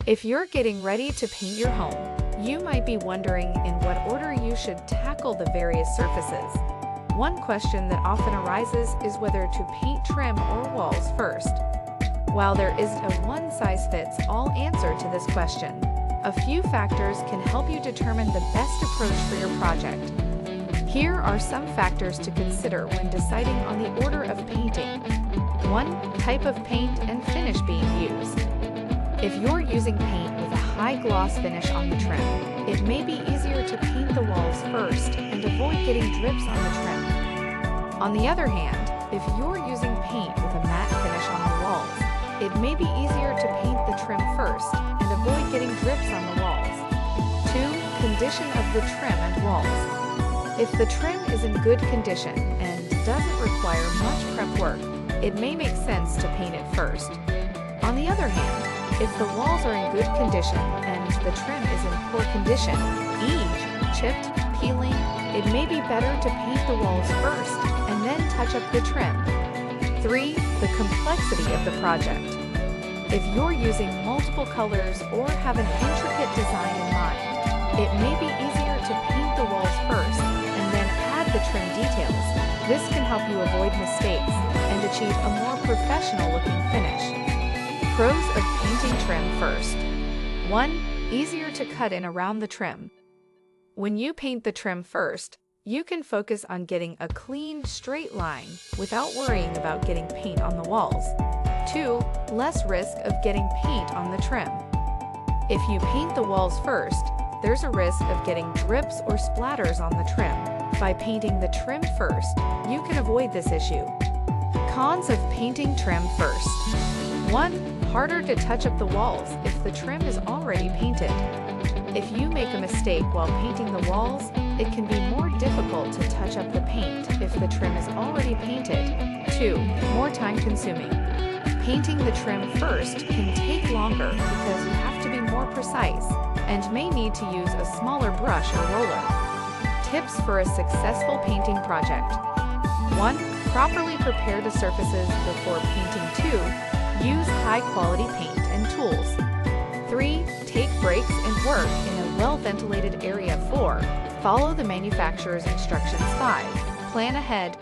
If you're getting ready to paint your home, you might be wondering in what order you should tackle the various surfaces. One question that often arises is whether to paint trim or walls first. While there isn't a one-size-fits-all answer to this question, a few factors can help you determine the best approach for your project. Here are some factors to consider when deciding on the order of painting. 1. Type of paint and finish being used. If you're using paint with a high gloss finish on the trim, it may be easier to paint the walls first and avoid getting drips on the trim. On the other hand, if you're using paint with a matte finish on the walls, it may be easier to paint the trim first and avoid getting drips on the walls. 2. Condition of the trim and walls. If the trim is in good condition and doesn't require much prep work, it may make sense to paint it first. On the other hand, if the walls are in good condition and the trim is in poor condition, aged, chipped, peeling, it may be better to paint the walls first and then touch up the trim. 3. The complexity of the project. If you're using multiple colors or have an intricate design in mind, it may be easier to paint the walls first and then add the trim details. This can help you avoid mistakes and achieve a more professional-looking finish. Pros of painting trim first. 1. Easier to cut in around the trim. When you paint the trim first, you can focus on getting a clean, straight line without worrying about getting paint on the walls. 2. Less risk of getting paint on the trim. If you paint the walls first, there's a risk of getting drips or splatters on the trim. By painting the trim first, you can avoid this issue. Cons of painting trim first. 1. Harder to touch up the walls if the trim is already painted. If you make a mistake while painting the walls, it can be more difficult to touch up the paint if the trim is already painted. 2. More time consuming. Painting the trim first can take longer because you have to be more precise and may need to use a smaller brush or roller. Tips for a successful painting project. 1. Properly prepare the surfaces before painting. 2. Use high-quality paint and tools. 3. Take breaks and work in a well-ventilated area. 4. Follow the manufacturer's instructions. 5. Plan ahead